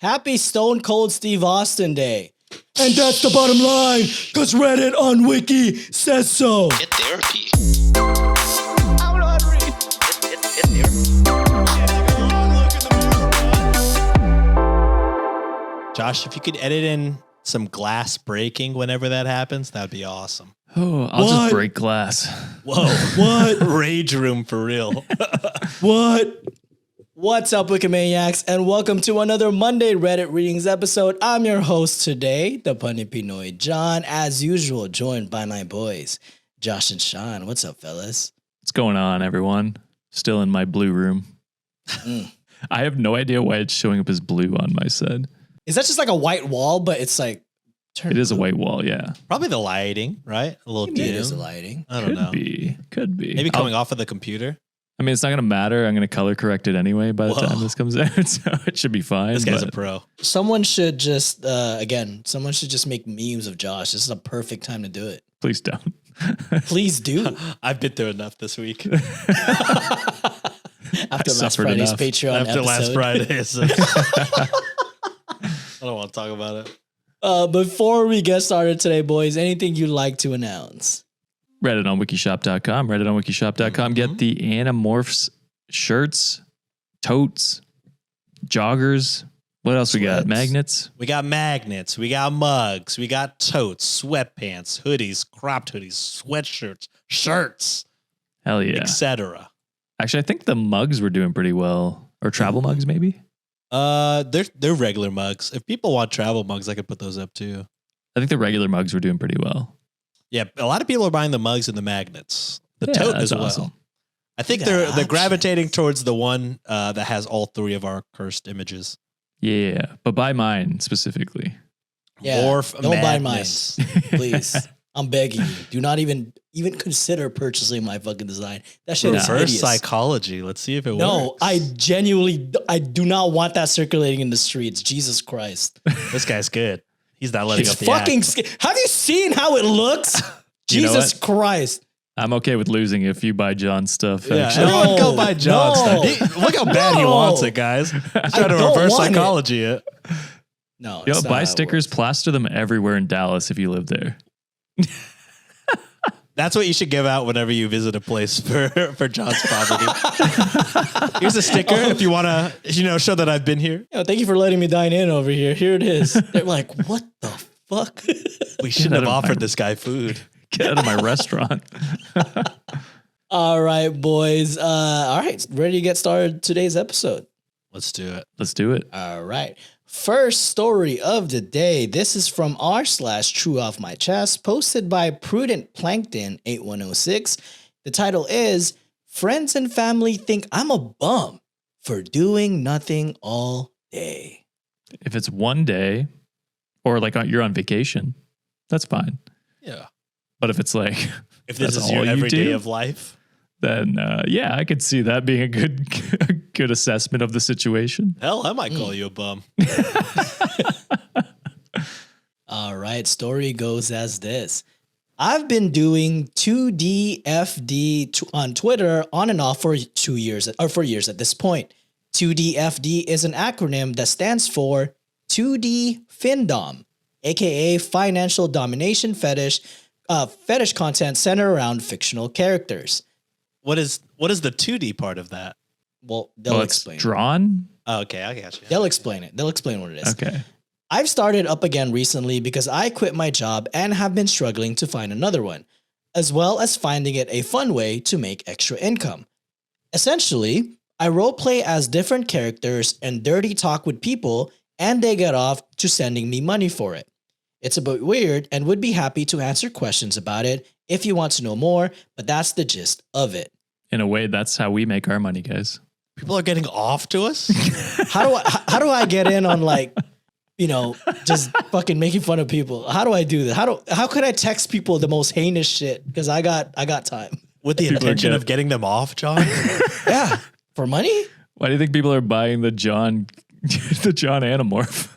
Happy Stone Cold Steve Austin Day. And that's the bottom line, because Reddit on Wiki says so. Get therapy. I'm not reading. Get therapy. Josh, if you could edit in some glass breaking whenever that happens, that'd be awesome. Oh, I'll just break glass. Whoa. What? Rage room for real. What? What's up, Wikimaniacs, and welcome to another Monday Reddit Readings episode. I'm your host today, the Punny Pinoy John, as usual, joined by my boys, Josh and Sean. What's up, fellas? What's going on, everyone? Still in my blue room. I have no idea why it's showing up as blue on my side. Is that just like a white wall, but it's like turned It is a blue? white wall, yeah. Probably the lighting, right? A little Maybe it dim. is the lighting. I don't know. Could be. Maybe coming off of the computer. I mean, it's not going to matter. I'm going to color correct it anyway by the time this comes out, so it should be fine. This guy's a pro. Someone should just, someone should just make memes of Josh. This is a perfect time to do it. Please don't. Please do. I've been through enough this week. After I last suffered Friday's enough. Patreon After episode. last Friday. So I don't want to talk about it. Before we get started today, boys, anything you'd like to announce? Reddit on wikishop.com. Reddit on wikishop.com. Get the Animorphs shirts, totes, joggers. What else we got? Sweats. Magnets. We got magnets. We got mugs. We got totes, sweatpants, hoodies, cropped hoodies, sweatshirts, shirts, Hell yeah. etc. Actually, I think the mugs were doing pretty well. Or travel mugs, maybe? They're regular mugs. If people want travel mugs, I could put those up too. I think the regular mugs were doing pretty well. Yeah, a lot of people are buying the mugs and the magnets. The Yeah, tote that's as well. awesome. I think Yeah, they're gravitating options. towards the one that has all three of our cursed images. Yeah, but buy mine specifically. Yeah, Morph don't buy mine, madness. please. I'm begging you. Do not even consider purchasing my fucking design. That shit is Reverse hideous. psychology. Let's see if it No, works. I do not want that circulating in the streets. Jesus Christ. This guy's good. He's not letting It's up the fucking act. have you seen how it looks? You know Jesus what? Christ. I'm okay with losing if you buy John's stuff. Yeah, actually. everyone go buy John no. stuff. Look how bad he No. wants it, guys. He's trying to don't reverse want it. psychology it. No. Yo, it's not buy how it stickers, works. plaster them everywhere in Dallas if you live there. That's what you should give out whenever you visit a place for John's property. Here's a sticker if you want to, show that I've been here. Yo, thank you for letting me dine in over here. Here it is. They're like, what the fuck? We shouldn't out have of offered my- this guy food. Get out of my restaurant. All right, boys. All right, ready to get started today's episode. Let's do it. Let's do it. All right. First story of the day. This is from r/True Off My Chest, posted by Prudent Plankton 8106. The title is Friends and Family Think I'm a Bum for Doing Nothing All Day. If it's one day or like you're on vacation, that's fine. Yeah. But if it's like, If this that's is your all you every day do, of life. then yeah, I could see that being a good assessment of the situation. Hell, I might call you a bum. All right, story goes as this. I've been doing 2DFD on Twitter on and off for 2 years, or for years at this point. 2DFD is an acronym that stands for 2D Findom, aka Financial Domination Fetish content centered around fictional characters. What is the 2D part of that? Well, they'll Well, it's explain. drawn. Oh, okay, I got you. They'll explain it. They'll explain what it is. Okay. I've started up again recently because I quit my job and have been struggling to find another one, as well as finding it a fun way to make extra income. Essentially, I roleplay as different characters and dirty talk with people, and they get off to sending me money for it. It's a bit weird and would be happy to answer questions about it if you want to know more, but that's the gist of it. In a way, that's how we make our money, guys. People are getting off to us? How do I get in on just fucking making fun of people? How do I do that? How could I text people the most heinous shit? Because I got time. With the People are intention good. of getting them off, John? Yeah, for money. Why do you think people are buying the John Animorph?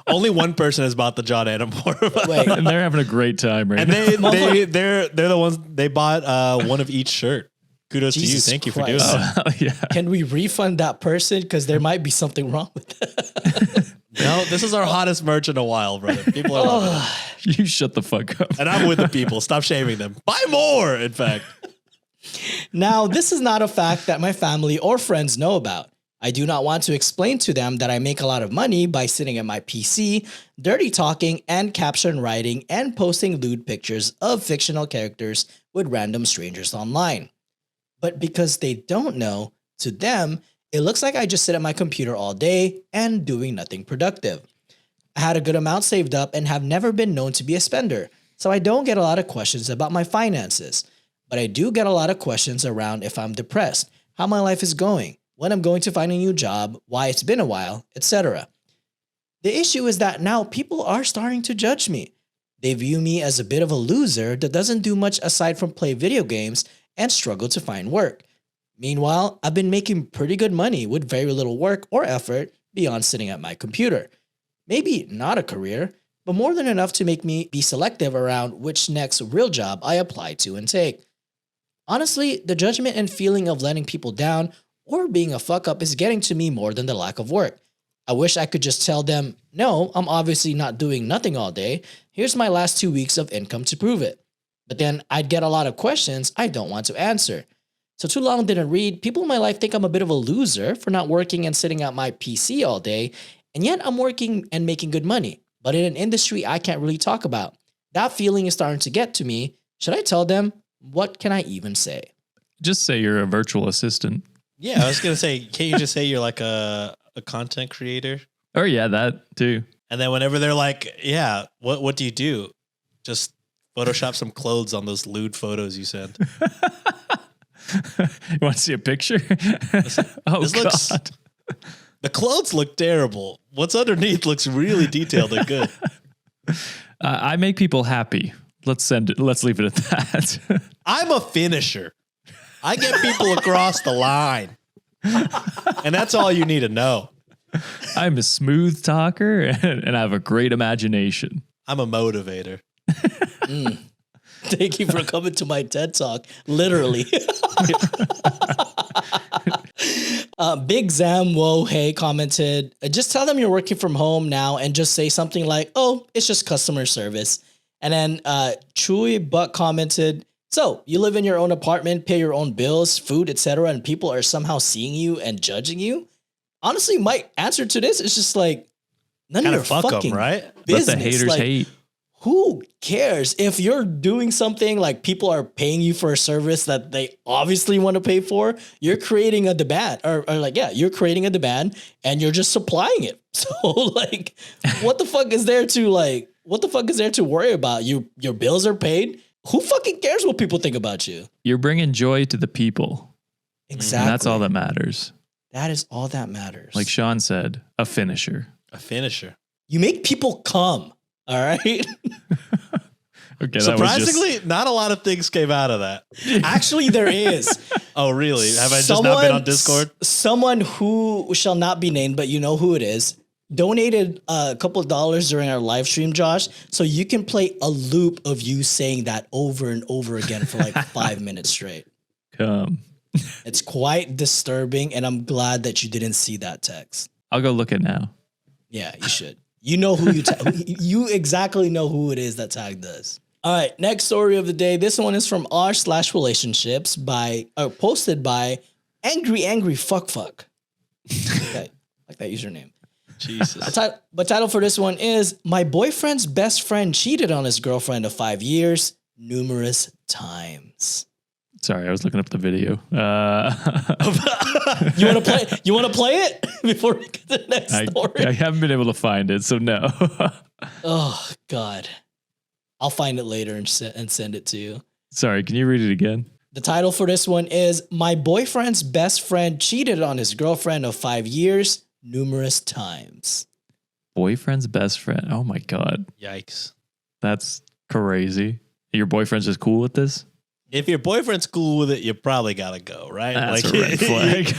only one person has bought the John Animorph. Wait, And they're having a great time right And now. they're the ones they bought one of each shirt. Kudos Jesus to you. Thank you for doing Christ. that. Oh, yeah. can we refund that person? Because there might be something wrong with that. This is our hottest merch in a while, brother. People are loving it. You shut the fuck up. And I'm with the people. Stop shaming them. Buy more, in fact. Now, this is not a fact that my family or friends know about. I do not want to explain to them that I make a lot of money by sitting at my PC, dirty talking and caption writing and posting lewd pictures of fictional characters with random strangers online. But because they don't know, to them, it looks like I just sit at my computer all day and doing nothing productive. I had a good amount saved up and have never been known to be a spender, so I don't get a lot of questions about my finances. But I do get a lot of questions around if I'm depressed, how my life is going, when I'm going to find a new job, why it's been a while, etc. The issue is that now people are starting to judge me. They view me as a bit of a loser that doesn't do much aside from play video games and struggle to find work. Meanwhile, I've been making pretty good money with very little work or effort beyond sitting at my computer. Maybe not a career, but more than enough to make me be selective around which next real job I apply to and take. Honestly, the judgment and feeling of letting people down or being a fuck up is getting to me more than the lack of work. I wish I could just tell them, no, I'm obviously not doing nothing all day. Here's my last 2 weeks of income to prove it. But then I'd get a lot of questions I don't want to answer. So too long didn't read. People in my life think I'm a bit of a loser for not working and sitting at my PC all day. And yet I'm working and making good money, but in an industry I can't really talk about. That feeling is starting to get to me. Should I tell them? What can I even say? Just say you're a virtual assistant. Yeah, I was going to say, can't you just say you're like a content creator? Or yeah, that too. And then whenever they're like, yeah, what do you do? Just Photoshop some clothes on those lewd photos you send. You want to see a picture? Oh, God. The clothes look terrible. What's underneath looks really detailed and good. I make people happy. Let's leave it at that. I'm a finisher. I get people across the line. And that's all you need to know. I'm a smooth talker and I have a great imagination. I'm a motivator. Thank you for coming to my TED Talk. Literally. Big Zam Whoa Hey commented, just tell them you're working from home now and just say something like, oh, it's just customer service. And then Chewy Buck commented, so you live in your own apartment, pay your own bills, food, etc., and people are somehow seeing you and judging you? Honestly, my answer to this is just like, none of your fucking right? business. Let the haters like, hate. Who cares? If you're doing something like people are paying you for a service that they obviously want to pay for, you're creating a demand you're creating a demand and you're just supplying it. So like, what the fuck is there to worry about? Your bills are paid. Who fucking cares what people think about you? You're bringing joy to the people. Exactly. And that's all that matters. That is all that matters. Like Sean said, a finisher. A finisher. You make people come. All right. Okay. Surprisingly, not a lot of things came out of that. Actually, there is. Oh, really? Have I just not been on Discord? Someone who shall not be named, but you know who it is, donated a couple of dollars during our live stream, Josh, so you can play a loop of you saying that over and over again for like 5 minutes straight. Come. It's quite disturbing, and I'm glad that you didn't see that text. I'll go look it now. Yeah, you should. You know who you exactly know who it is that tagged us. All right, next story of the day. This one is from r/relationships posted by angry fuck. Okay, like that username. Jesus. But title for this one is My Boyfriend's Best Friend Cheated on His Girlfriend of 5 years numerous times. Sorry, I was looking up the video. You want to play it before we get to the next story? I haven't been able to find it, so no. Oh God, I'll find it later and send it to you. Sorry, can you read it again? The title for this one is My Boyfriend's Best Friend Cheated on His Girlfriend of 5 years numerous times. Boyfriend's best friend. Oh my God. Yikes. That's crazy. Your boyfriend's just cool with this? If your boyfriend's cool with it, you probably gotta go, right? That's a red flag.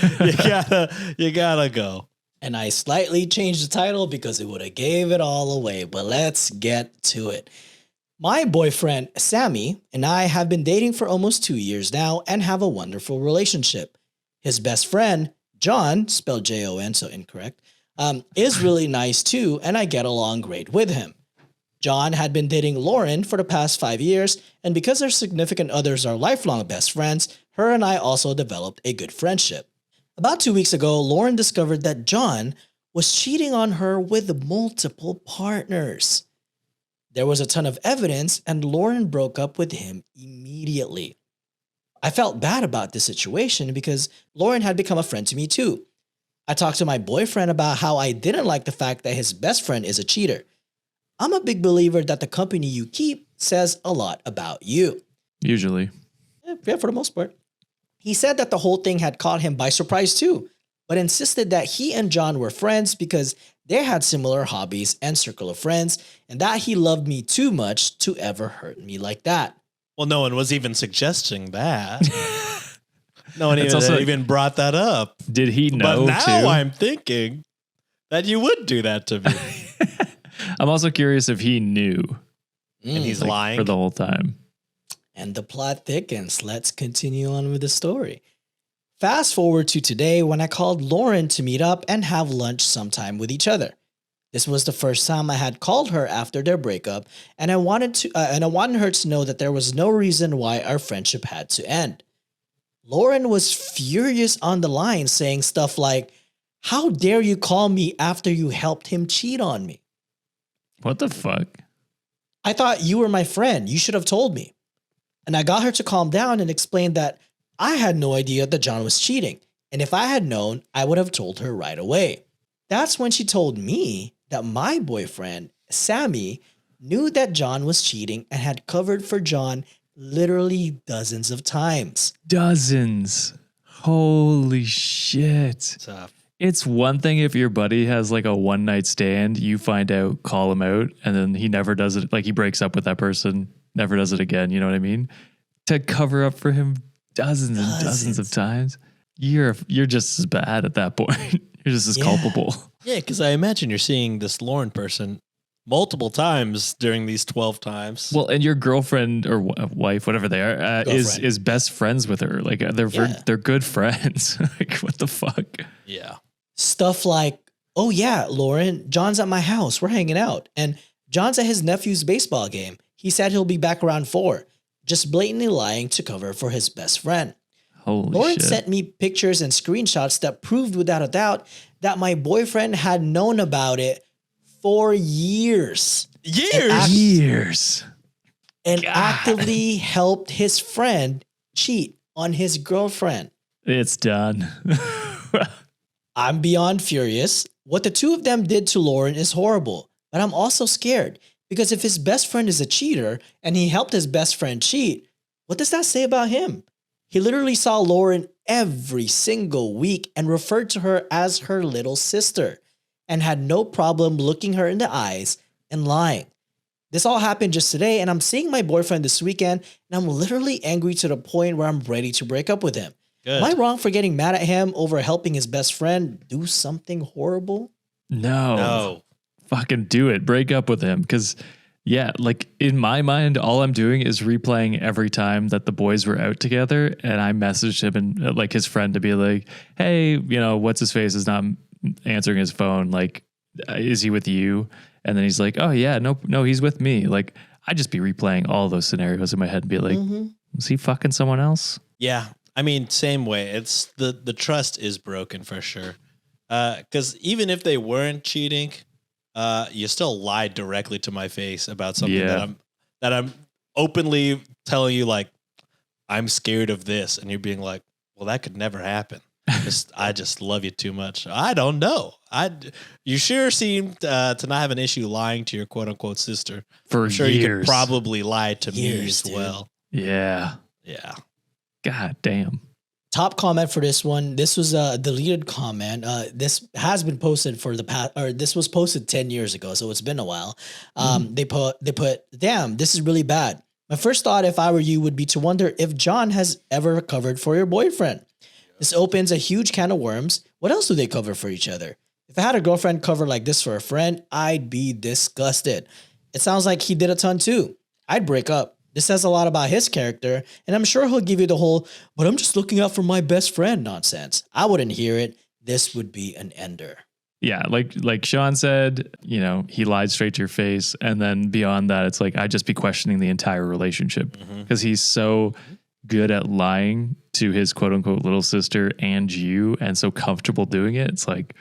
you gotta go. And I slightly changed the title because it would have gave it all away, but let's get to it. My boyfriend, Sammy, and I have been dating for almost 2 years now and have a wonderful relationship. His best friend, John, spelled Jon, so incorrect, is really nice too, and I get along great with him. John had been dating Lauren for the past 5 years, and because their significant others are lifelong best friends, her and I also developed a good friendship. About 2 weeks ago, Lauren discovered that John was cheating on her with multiple partners. There was a ton of evidence, and Lauren broke up with him immediately. I felt bad about this situation because Lauren had become a friend to me too. I talked to my boyfriend about how I didn't like the fact that his best friend is a cheater. I'm a big believer that the company you keep says a lot about you. Usually. Yeah, for the most part. He said that the whole thing had caught him by surprise too, but insisted that he and John were friends because they had similar hobbies and circle of friends, and that he loved me too much to ever hurt me like that. Well, no one was even suggesting that. No one It's also- even brought that up. Did he know But now too? I'm thinking that you would do that to me. I'm also curious if he knew And he's like, lying. for the whole time. And the plot thickens. Let's continue on with the story. Fast forward to today when I called Lauren to meet up and have lunch sometime with each other. This was the first time I had called her after their breakup, and I wanted her to know that there was no reason why our friendship had to end. Lauren was furious on the line, saying stuff like, "How dare you call me after you helped him cheat on me? What the fuck? I thought you were my friend. You should have told me." And I got her to calm down and explain that I had no idea that John was cheating, and if I had known, I would have told her right away. That's when she told me that my boyfriend, Sammy, knew that John was cheating and had covered for John literally dozens of times. Dozens. Holy shit. Tough. It's one thing if your buddy has like a one night stand, you find out, call him out, and then he never does it. Like he breaks up with that person, never does it again. You know what I mean? To cover up for him dozens and dozens of times, you're just as bad at that point. You're just as culpable. Yeah, because I imagine you're seeing this Lauren person multiple times during these 12 times. Well, and your girlfriend or wife, whatever they are, is best friends with her. Like they're good friends. Like what the fuck? Yeah. Stuff like, "Oh yeah, Lauren, John's at my house. We're hanging out. And John's at his nephew's baseball game. He said he'll be back around 4. Just blatantly lying to cover for his best friend. Holy Lauren shit. sent me pictures and screenshots that proved without a doubt that my boyfriend had known about it for years. Years. And God. actively helped his friend cheat on his girlfriend. It's done. I'm beyond furious. What the two of them did to Lauren is horrible, but I'm also scared because if his best friend is a cheater and he helped his best friend cheat, what does that say about him? He literally saw Lauren every single week and referred to her as her little sister and had no problem looking her in the eyes and lying. This all happened just today, and I'm seeing my boyfriend this weekend, and I'm literally angry to the point where I'm ready to break up with him. Good. Am I wrong for getting mad at him over helping his best friend do something horrible? No. Fucking do it. Break up with him. Because, yeah, like in my mind, all I'm doing is replaying every time that the boys were out together. And I messaged him and like his friend to be like, hey, you know, what's his face is not answering his phone. Like, is he with you? And then he's like, oh, yeah, no, he's with me. Like, I'd just be replaying all those scenarios in my head and be like, was he fucking someone else? Yeah. I mean, same way. It's the trust is broken for sure. Because even if they weren't cheating, you still lied directly to my face about something that I'm openly telling you, like, I'm scared of this, and you're being like, well, that could never happen. I just love you too much. I don't know. You sure seem to not have an issue lying to your quote unquote sister. For I'm sure years. you could probably lie to me Years, as dude. well. Yeah. Yeah. God damn. Top comment for this one. This was a deleted comment. This has been posted for the past, or this was posted 10 years ago, so it's been a while. They put, damn, this is really bad. My first thought, if I were you, would be to wonder if John has ever covered for your boyfriend. This opens a huge can of worms. What else do they cover for each other? If I had a girlfriend cover like this for a friend, I'd be disgusted. It sounds like he did a ton too. I'd break up. This says a lot about his character, and I'm sure he'll give you the whole, but I'm just looking out for my best friend nonsense. I wouldn't hear it. This would be an ender. Yeah, like Sean said, you know, he lied straight to your face. And then beyond that, it's like, I'd just be questioning the entire relationship because he's so good at lying to his quote unquote little sister and you and so comfortable doing it. It's like,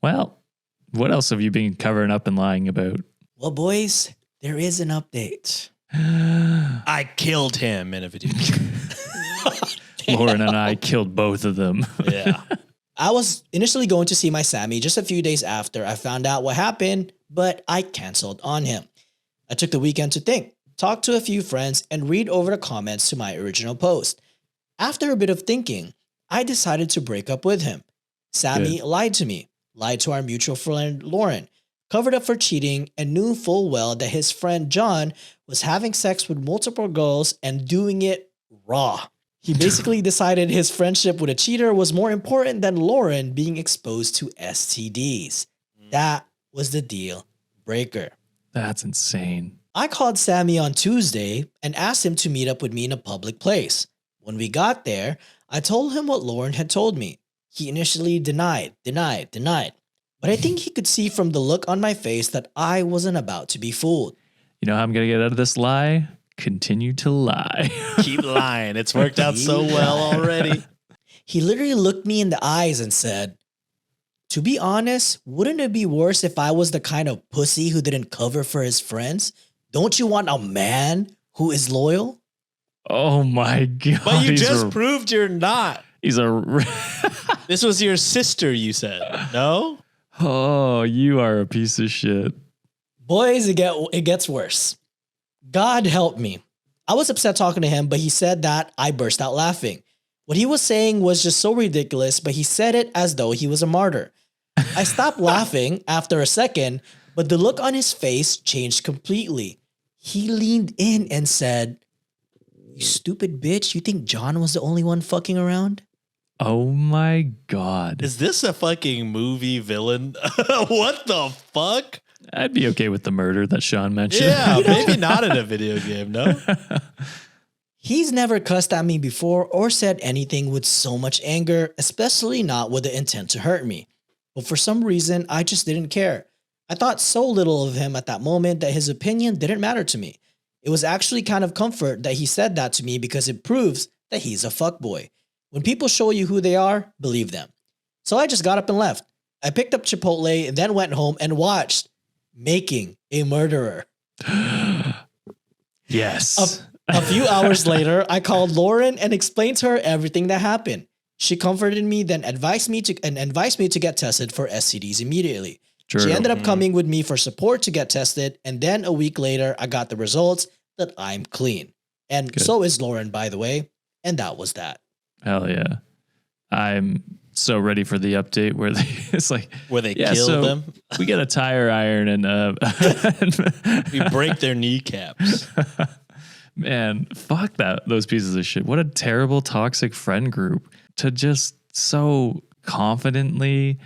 well, what else have you been covering up and lying about? Well, boys, there is an update. I killed him in a video. Lauren and I killed both of them. Yeah. I was initially going to see my Sammy just a few days after I found out what happened, but I canceled on him. I took the weekend to think, talk to a few friends, and read over the comments to my original post. After a bit of thinking, I decided to break up with him. Sammy lied to me, lied to our mutual friend Lauren, covered up for cheating, and knew full well that his friend John was having sex with multiple girls and doing it raw. He basically decided his friendship with a cheater was more important than Lauren being exposed to STDs. That was the deal breaker. That's insane. I called Sammy on Tuesday and asked him to meet up with me in a public place. When we got there, I told him what Lauren had told me. He initially denied. But I think he could see from the look on my face that I wasn't about to be fooled. You know how I'm going to get out of this lie? Continue to lie. Keep lying. It's worked out so well already. He literally looked me in the eyes and said, "To be honest, wouldn't it be worse if I was the kind of pussy who didn't cover for his friends? Don't you want a man who is loyal?" Oh my God. But you just proved you're not. He's a... This was your sister, you said. No? Oh, you are a piece of shit. Boys, it gets worse. God help me. I was upset talking to him, but he said that. I burst out laughing. What he was saying was just so ridiculous, but he said it as though he was a martyr. I stopped laughing after a second, but the look on his face changed completely. He leaned in and said, "You stupid bitch, you think John was the only one fucking around?" Oh my God. Is this a fucking movie villain? What the fuck? I'd be okay with the murder that Sean mentioned. Yeah, maybe not in a video game, no? He's never cussed at me before or said anything with so much anger, especially not with the intent to hurt me. But for some reason, I just didn't care. I thought so little of him at that moment that his opinion didn't matter to me. It was actually kind of comfort that he said that to me because it proves that he's a fuckboy. When people show you who they are, believe them. So I just got up and left. I picked up Chipotle and then went home and watched Making a Murderer. Yes. A few hours later, I called Lauren and explained to her everything that happened. She comforted me, then advised me to get tested for STDs immediately. True. She ended up coming with me for support to get tested, and then a week later, I got the results that I'm clean. And Good. so is Lauren, by the way. And that was that. Hell yeah. I'm so ready for the update where it's like Where they kill them? We get a tire iron and We break their kneecaps. man, fuck those pieces of shit. What a terrible toxic friend group to just so confidently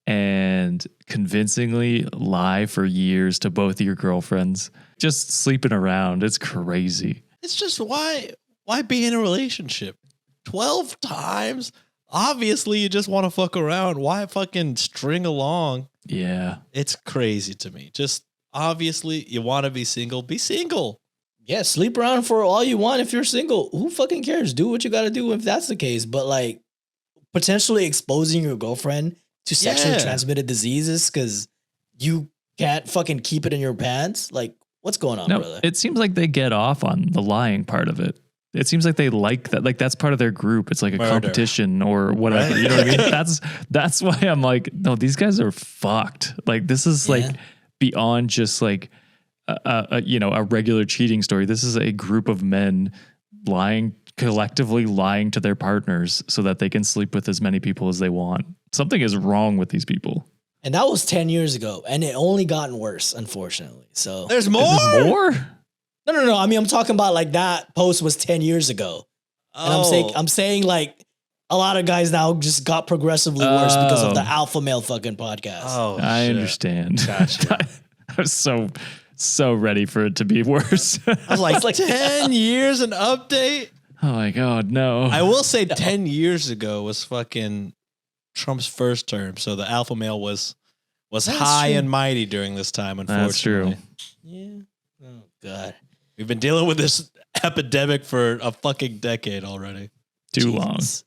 and convincingly lie for years to both of your girlfriends. Just sleeping around. It's crazy. It's just why be in a relationship? 12 times? Obviously, you just want to fuck around. Why fucking string along? Yeah. It's crazy to me. Just obviously, you want to be single. Be single. Yeah, sleep around for all you want if you're single. Who fucking cares? Do what you got to do if that's the case. But like potentially exposing your girlfriend to sexually transmitted diseases because you can't fucking keep it in your pants. Like, what's going on, brother? It seems like they get off on the lying part of it. It seems like they like that. Like that's part of their group. It's like a competition or whatever. Right? You know what I mean? That's why I'm like, no, these guys are fucked. Like this is like beyond just like a regular cheating story. This is a group of men collectively lying to their partners so that they can sleep with as many people as they want. Something is wrong with these people. And that was 10 years ago, and it only gotten worse, unfortunately. So there's more. There's more? No. I mean, I'm talking about like that post was 10 years ago. And I'm saying like a lot of guys now just got progressively worse because of the alpha male fucking podcast. Oh, I understand. Gotcha. I was so ready for it to be worse. I was like 10 years an update. Oh my God, no. I will say 10 years ago was fucking Trump's first term. So the alpha male was was That's high true. and mighty during this time, unfortunately. That's true. Yeah. Oh God. We've been dealing with this epidemic for a fucking decade already. Too long. Jesus.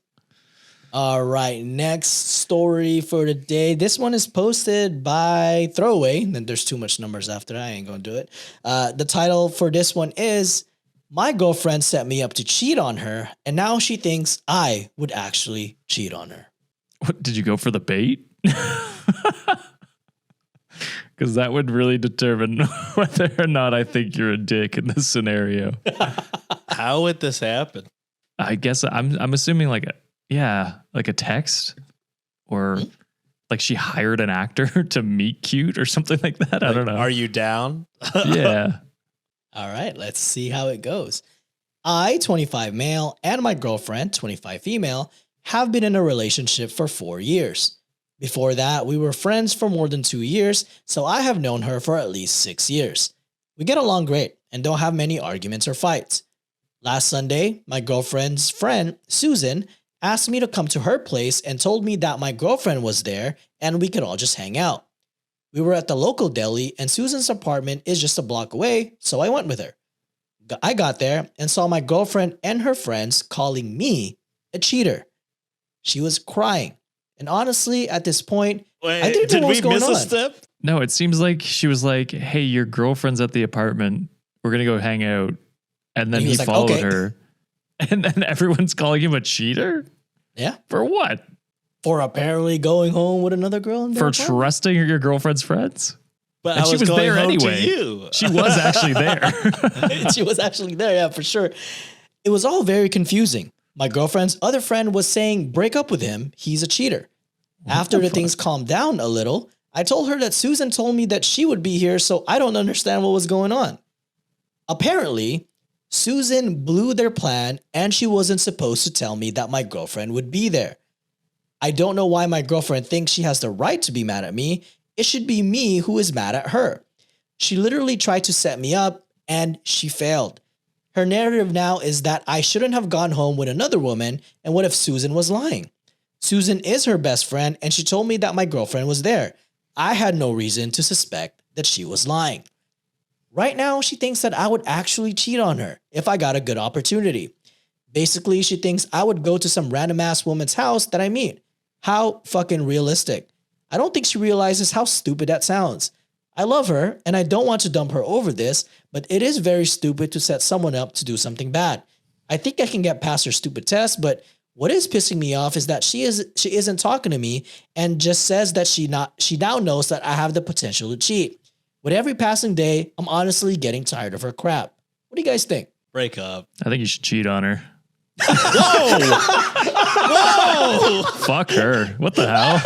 All right, next story for the day. This one is posted by Throwaway. Then there's too much numbers after that. I ain't gonna do it. The title for this one is "My girlfriend set me up to cheat on her, and now she thinks I would actually cheat on her." What, did you go for the bait? Because that would really determine whether or not I think you're a dick in this scenario. How would this happen? I guess I'm assuming like a text or like she hired an actor to meet cute or something like that. I don't know. Are you down? Yeah. All right, let's see how it goes. I, 25 male, and my girlfriend, 25 female, have been in a relationship for 4 years. Before that, we were friends for more than 2 years, so I have known her for at least 6 years. We get along great and don't have many arguments or fights. Last Sunday, my girlfriend's friend, Susan, asked me to come to her place and told me that my girlfriend was there and we could all just hang out. We were at the local deli and Susan's apartment is just a block away, so I went with her. I got there and saw my girlfriend and her friends calling me a cheater. She was crying. And honestly, at this point, I didn't know what was going on. a step? No, it seems like she was like, "Hey, your girlfriend's at the apartment. We're going to go hang out." And then He he was like, followed "Okay." her. And then everyone's calling him a cheater? Yeah. For what? For apparently going home with another girl. In their For apartment. trusting your girlfriend's friends? But And I she was was going there home anyway. to you. She was actually there. She was actually there, yeah, for sure. It was all very confusing. My girlfriend's other friend was saying, break up with him, he's a cheater. After the things calmed down a little, I told her that Susan told me that she would be here, so I don't understand what was going on. Apparently, Susan blew their plan and she wasn't supposed to tell me that my girlfriend would be there. I don't know why my girlfriend thinks she has the right to be mad at me. It should be me who is mad at her. She literally tried to set me up and she failed. Her narrative now is that I shouldn't have gone home with another woman, and what if Susan was lying? Susan is her best friend and she told me that my girlfriend was there. I had no reason to suspect that she was lying. Right now, she thinks that I would actually cheat on her if I got a good opportunity. Basically, she thinks I would go to some random ass woman's house that I meet. How fucking realistic. I don't think she realizes how stupid that sounds. I love her and I don't want to dump her over this, but it is very stupid to set someone up to do something bad. I think I can get past her stupid test, but what is pissing me off is that she isn't talking to me and just says that she now knows that I have the potential to cheat. With every passing day, I'm honestly getting tired of her crap. What do you guys think? Break up. I think you should cheat on her. Whoa! Fuck her. What the hell?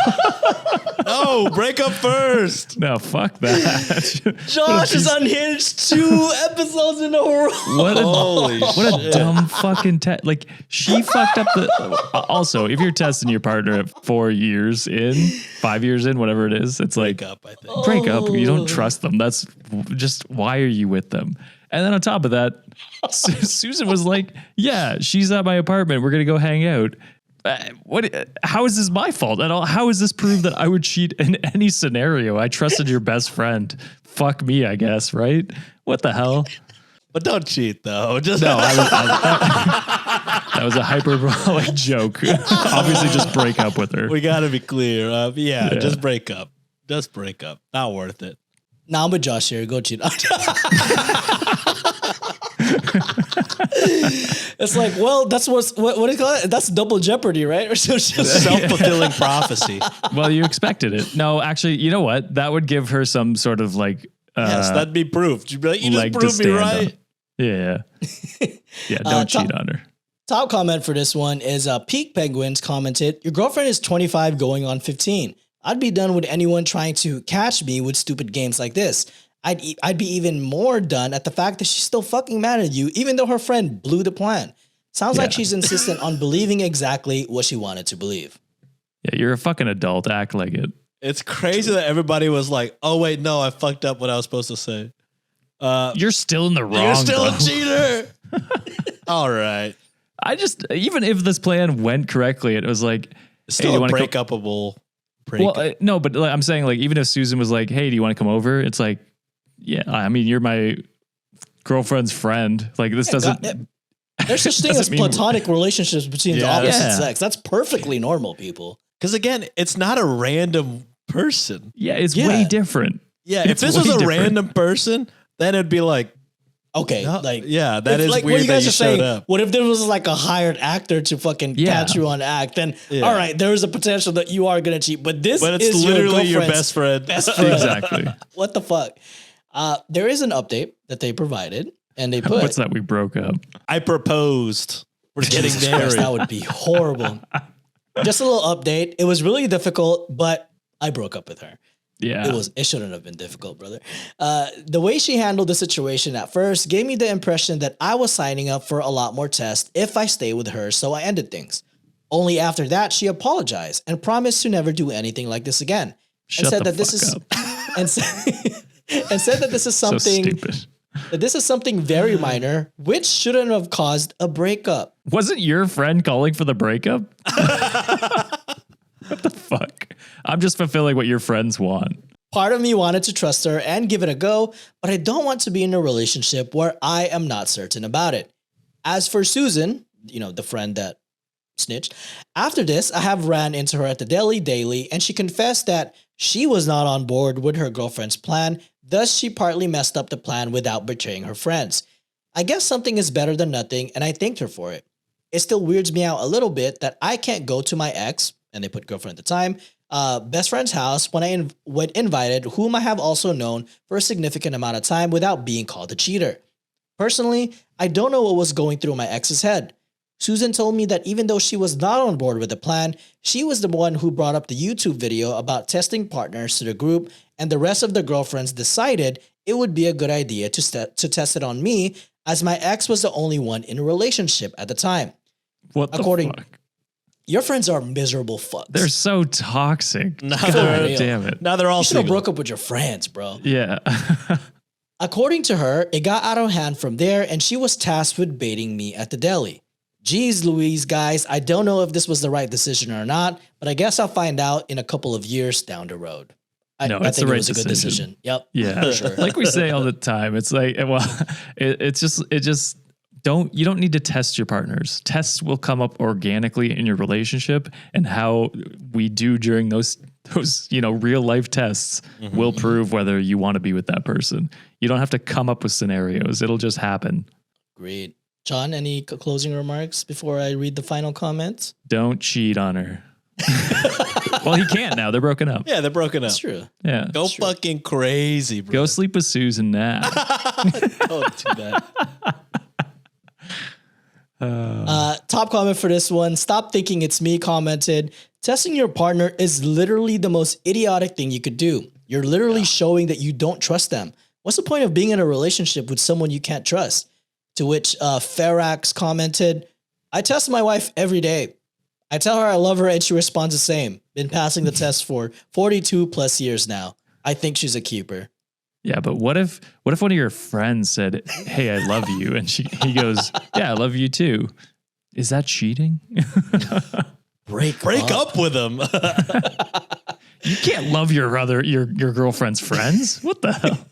No, break up first. No, fuck that. Josh is unhinged 2 episodes in a row. Holy What a dumb fucking test. Like, she fucked up the. Also, if you're testing your partner at 4 years in, 5 years in, whatever it is, it's like, Break up, I think. break up. You don't trust them. That's just, why are you with them? And then on top of that, Susan was like, yeah, she's at my apartment. We're going to go hang out. How is this my fault at all? How is this prove that I would cheat in any scenario? I trusted your best friend. Fuck me, I guess, right? What the hell? But don't cheat, though. Just No, that was a hyperbolic joke. Obviously, just break up with her. we got to be clear. Yeah, just break up. Just break up. Not worth it. Nah, I'm with Josh here. Go cheat. It's like, well, that's what do you call it? That's double jeopardy, right? Or Self-fulfilling prophecy. Well, you expected it. No, actually, you know what? That would give her some sort of like Yes, that'd be proof. You'd be like, you just leg to proved me stand right. on. Yeah. Yeah, don't cheat on her. Top comment for this one is Peak Penguins commented, your girlfriend is 25 going on 15. I'd be done with anyone trying to catch me with stupid games like this. I'd be even more done at the fact that she's still fucking mad at you, even though her friend blew the plan. Sounds like she's insistent on believing exactly what she wanted to believe. Yeah, you're a fucking adult. Act like it. It's crazy that everybody was like, oh, wait, no, I fucked up what I was supposed to say. You're still in the wrong. You're still though. a cheater. All right. I just, even if this plan went correctly, it was like, Still hey, a you want to break-upable Well, no, but like, I'm saying like even if Susan was like, "Hey, do you want to come over?" It's like, yeah, I mean, you're my girlfriend's friend. Like this doesn't. There's such thing as platonic relationships between the opposite sex. That's perfectly normal, people. Because again, it's not a random person. Yeah, it's way different. Yeah, if this was a random person, then it'd be like, okay, no, like yeah, that is like weird what you that guys you are showed saying. up. What if there was like a hired actor to fucking catch you on act? Then all right, there is a potential that you are gonna cheat. But it's is literally your best friend. Exactly. What the fuck? There is an update that they provided, and they put what's that? We broke up. I proposed. We're getting Jesus married. Christ, that would be horrible. Just a little update. It was really difficult, but I broke up with her. Yeah. It shouldn't have been difficult, brother. The way she handled the situation at first gave me the impression that I was signing up for a lot more tests if I stay with her, so I ended things. Only after that, she apologized and promised to never do anything like this again. Shut and said the that this is fuck up. and said that this is something So stupid. that this is something very minor, which shouldn't have caused a breakup. Wasn't your friend calling for the breakup? What the fuck? I'm just fulfilling what your friends want. Part of me wanted to trust her and give it a go, but I don't want to be in a relationship where I am not certain about it. As for Susan, the friend that snitched, after this, I have ran into her at the deli daily, and she confessed that she was not on board with her girlfriend's plan, thus she partly messed up the plan without betraying her friends. I guess something is better than nothing, and I thanked her for it. It still weirds me out a little bit that I can't go to my ex, and they put girlfriend at the time, best friend's house when I invited, whom I have also known for a significant amount of time without being called a cheater. Personally, I don't know what was going through my ex's head. Susan told me that even though she was not on board with the plan, she was the one who brought up the YouTube video about testing partners to the group, and the rest of the girlfriends decided it would be a good idea to test it on me, as my ex was the only one in a relationship at the time. What the fuck? Your friends are miserable fucks. They're so toxic. Now God damn it. Now they're all You should have single. broke up with your friends, bro. Yeah. According to her, it got out of hand from there, and she was tasked with baiting me at the deli. Geez Louise, guys, I don't know if this was the right decision or not, but I guess I'll find out in a couple of years down the road. I it's think the right it was a good decision. Yep. Yeah. For sure. Like we say all the time, it's like, well, you don't need to test your partners. Tests will come up organically in your relationship, and how we do during those real life tests will prove whether you want to be with that person. You don't have to come up with scenarios. It'll just happen. Great. John, any closing remarks before I read the final comments? Don't cheat on her. Well, he can't now. They're broken up. Yeah, they're broken up. That's true. Yeah. Go fucking crazy, bro. Go sleep with Susan now. Don't do that. Top comment for this one. Stop thinking it's me commented. Testing your partner is literally the most idiotic thing you could do. You're literally showing that you don't trust them. What's the point of being in a relationship with someone you can't trust? To which Farax commented, I test my wife every day. I tell her I love her and she responds the same. Been passing the test for 42 plus years now. I think she's a keeper. Yeah, but what if one of your friends said, "Hey, I love you," and he goes, "Yeah, I love you too." Is that cheating? Break up with them. You can't love your girlfriend's friends. What the hell?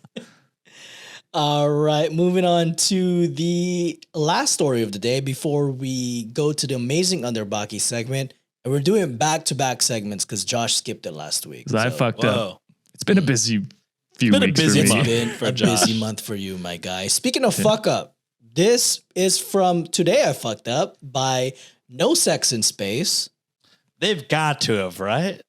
All right, moving on to the last story of the day before we go to the amazing Underbaki segment. And we're doing back-to-back segments because Josh skipped it last week. I fucked up. It's been a busy few been a weeks busy for me. month. It's been for a Josh. busy month for you, my guy. Speaking of fuck up, this is from Today I Fucked Up by No Sex in Space. They've got to have, right?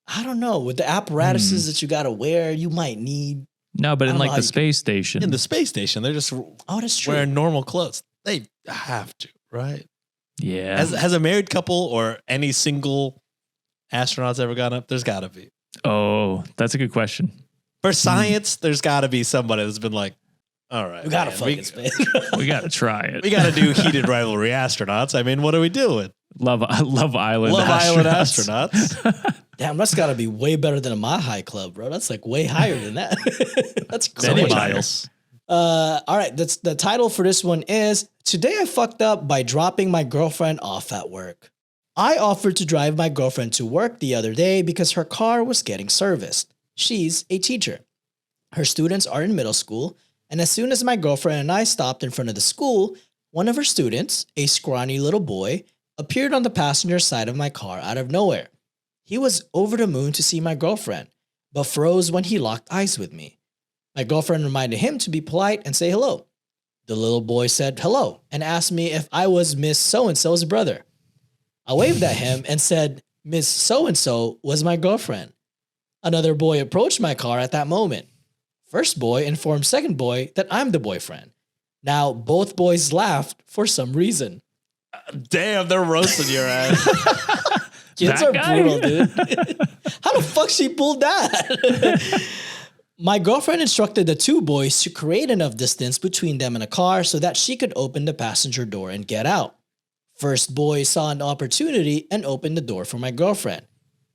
I don't know. With the apparatuses that you got to wear, you might need... No, but I in don't like know the how you space station. In the space station, they're just that's true. wearing normal clothes. They have to, right? Yeah. Has a married couple or any single astronauts ever gone up? There's got to be. Oh, that's a good question. For science, there's got to be somebody that's been like, all right, We got to man, fucking space. We got to try it. we got to do heated rivalry astronauts. I mean, what are we doing? Love Island Love Island astronauts. Damn, that's got to be way better than a My High Club, bro. That's like way higher than that. That's Many crazy. miles. All right, that's the title for this one is Today I Fucked Up by Dropping My Girlfriend Off at Work. I offered to drive my girlfriend to work the other day because her car was getting serviced. She's a teacher. Her students are in middle school, and as soon as my girlfriend and I stopped in front of the school, one of her students, a scrawny little boy, appeared on the passenger side of my car out of nowhere. He was over the moon to see my girlfriend, but froze when he locked eyes with me. My girlfriend reminded him to be polite and say hello. The little boy said hello and asked me if I was Miss So-and-so's brother. I waved at him and said Miss So-and-so was my girlfriend. Another boy approached my car at that moment. First boy informed second boy that I'm the boyfriend. Now both boys laughed for some reason. Damn, they're roasting your ass. Kids That are guy? brutal, dude. How the fuck she pulled that? My girlfriend instructed the two boys to create enough distance between them and a car so that she could open the passenger door and get out. First boy saw an opportunity and opened the door for my girlfriend.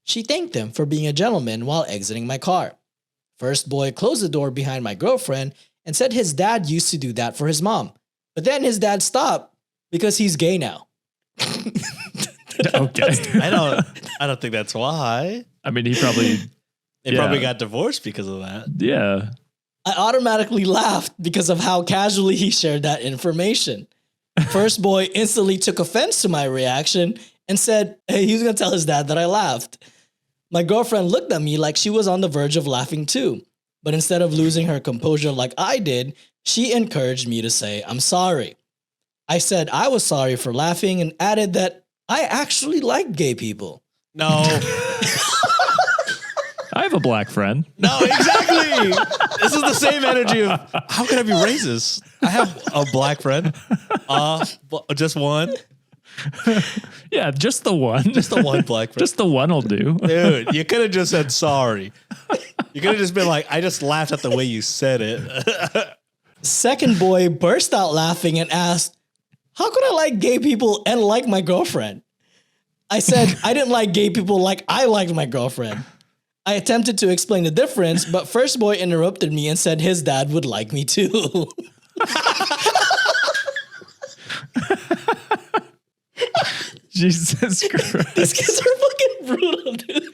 She thanked him for being a gentleman while exiting my car. First boy closed the door behind my girlfriend and said his dad used to do that for his mom. But then his dad stopped because he's gay now. Okay. I don't think that's why. I mean, he probably, They probably got divorced because of that. yeah. I automatically laughed because of how casually he shared that information. First boy instantly took offense to my reaction and said, hey, he was going to tell his dad that I laughed. My girlfriend looked at me like she was on the verge of laughing too. But instead of losing her composure like I did, she encouraged me to say, I'm sorry. I said I was sorry for laughing and added that I actually like gay people. No, I have a black friend. no, exactly. This is the same energy of how can I be racist? I have a black friend. Just one. Yeah, just the one. Just the one black friend. Just the one will do. Dude, you could have just said sorry. You could have just been like, I just laughed at the way you said it. Second boy burst out laughing and asked, how could I like gay people and like my girlfriend? I said I didn't like gay people like I liked my girlfriend. I attempted to explain the difference, but first boy interrupted me and said his dad would like me too. Jesus Christ. These kids are fucking brutal, dude.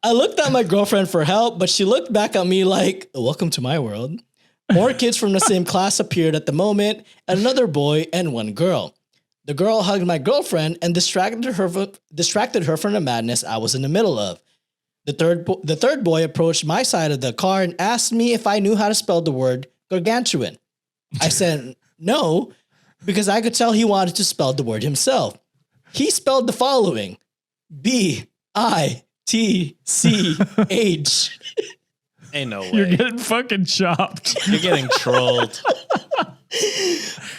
I looked at my girlfriend for help, but she looked back at me like, welcome to my world. More kids from the same class appeared at the moment, another boy and one girl. The girl hugged my girlfriend and distracted her from the madness I was in the middle of. The third boy approached my side of the car and asked me if I knew how to spell the word gargantuan. I said no, because I could tell he wanted to spell the word himself. He spelled the following: BITCH. Ain't no way. You're getting fucking chopped. You're getting trolled.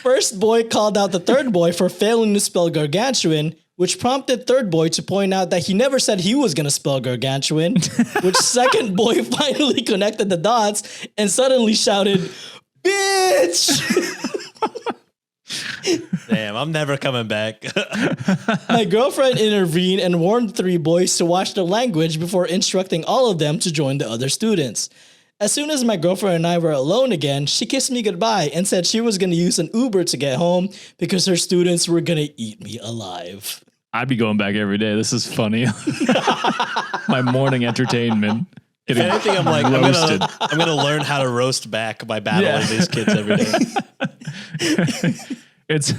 First boy called out the third boy for failing to spell gargantuan, which prompted third boy to point out that he never said he was going to spell gargantuan, which second boy finally connected the dots and suddenly shouted, bitch! Damn, I'm never coming back. My girlfriend intervened and warned three boys to watch their language before instructing all of them to join the other students. As soon as my girlfriend and I were alone again, she kissed me goodbye and said she was going to use an Uber to get home because her students were going to eat me alive. I'd be going back every day. This is funny. My morning entertainment. If anything, I'm like, I'm gonna learn how to roast back by battling these kids every day. This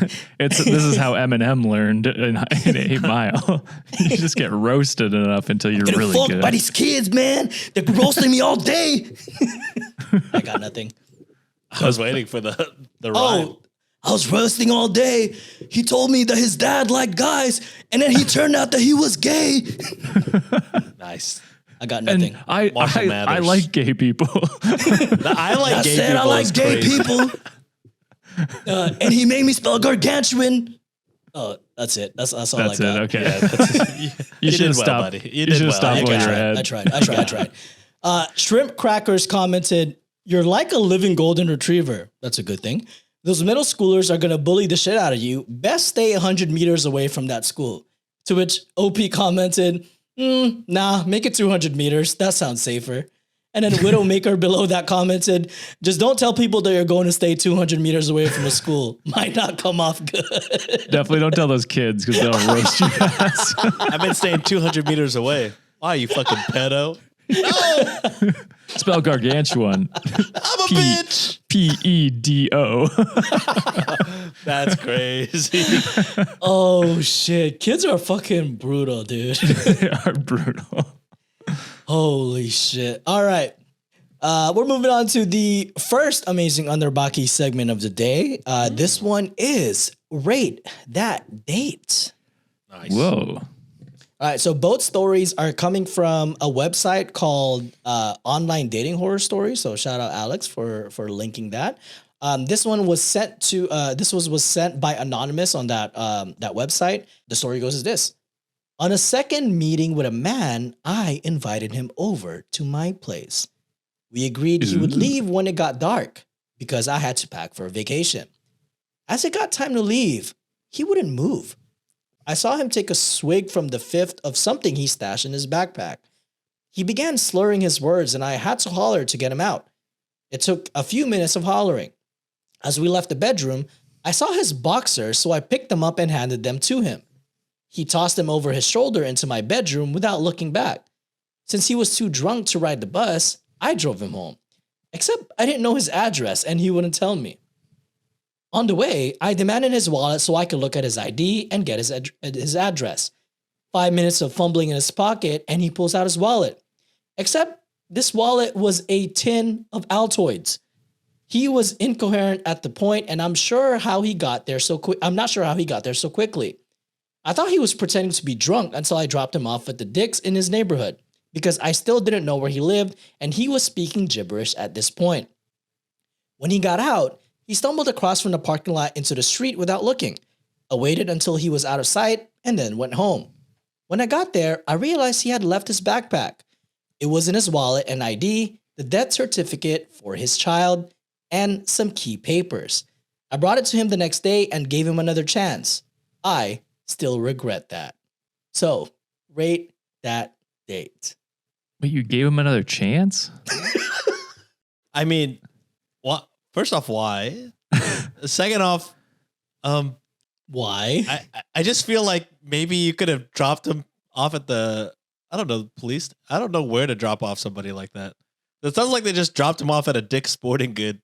is how Eminem learned in 8 Mile. You just get roasted enough until you're really good. By these kids, man. They're roasting me all day. I got nothing. I was waiting for the rhyme. Oh, I was roasting all day. He told me that his dad liked guys, and then he turned out that he was gay. Nice. I got nothing. And I Matters. like gay people. I like gay people. I like gay people. And he made me spell gargantuan. Oh, that's it. That's all I got. Okay. Yeah, You should have well, stopped. buddy. You should have stopped while you're ahead. I tried. Shrimp Crackers commented, "You're like a living golden retriever." That's a good thing. Those middle schoolers are going to bully the shit out of you. Best stay 100 meters away from that school. To which OP commented, nah, make it 200 meters. That sounds safer. And then Widowmaker below that commented, just don't tell people that you're going to stay 200 meters away from a school. Might not come off good. Definitely don't tell those kids because they'll roast your ass. I've been staying 200 meters away. Why, you fucking pedo? Spell gargantuan. I'm a bitch. Pedo. That's crazy. Oh, shit. Kids are fucking brutal, dude. They are brutal. Holy shit. All right. We're moving on to the first amazing Underbaki segment of the day. This one is Rate That Date. Nice. Whoa. All right, so both stories are coming from a website called Online Dating Horror Stories. So shout out Alex for linking that. This one was sent to was sent by anonymous on that website. The story goes as this: on a second meeting with a man, I invited him over to my place. We agreed he would leave when it got dark because I had to pack for a vacation. As it got time to leave, he wouldn't move. I saw him take a swig from the fifth of something he stashed in his backpack. He began slurring his words and I had to holler to get him out. It took a few minutes of hollering. As we left the bedroom, I saw his boxers, so I picked them up and handed them to him. He tossed them over his shoulder into my bedroom without looking back. Since he was too drunk to ride the bus, I drove him home. Except I didn't know his address and he wouldn't tell me. On the way, I demanded his wallet so I could look at his ID and get his address. 5 minutes of fumbling in his pocket and he pulls out his wallet. Except this wallet was a tin of Altoids. He was incoherent at the point and I'm not sure how he got there so quickly. I thought he was pretending to be drunk until I dropped him off at the Dick's in his neighborhood because I still didn't know where he lived and he was speaking gibberish at this point. When he got out, he stumbled across from the parking lot into the street without looking. I waited until he was out of sight and then went home. When I got there, I realized he had left his backpack. It was in his wallet and ID, the death certificate for his child, and some key papers. I brought it to him the next day and gave him another chance. I still regret that. So, rate that date. But you gave him another chance? I mean, what? First off, why? Second off, why? I just feel like maybe you could have dropped him off at the, I don't know, police. I don't know where to drop off somebody like that. It sounds like they just dropped him off at a Dick's Sporting Good.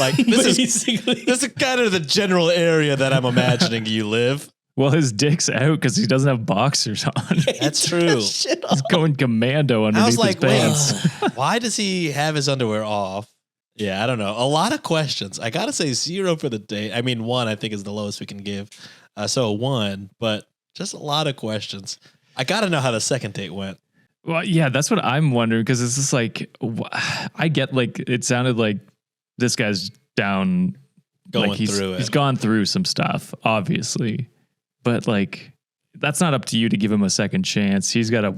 Like this is kind of the general area that I'm imagining you live. Well, his dick's out because he doesn't have boxers on. That's true. He's going commando underneath his pants. Why does he have his underwear off? Yeah, I don't know. A lot of questions. I got to say 0 for the date. I mean, 1 I think is the lowest we can give. So 1, but just a lot of questions. I got to know how the second date went. Well, yeah, that's what I'm wondering because it's just like, I get like, it sounded like this guy's down. Going like through it. He's gone through some stuff, obviously. But like, that's not up to you to give him a second chance. He's got to,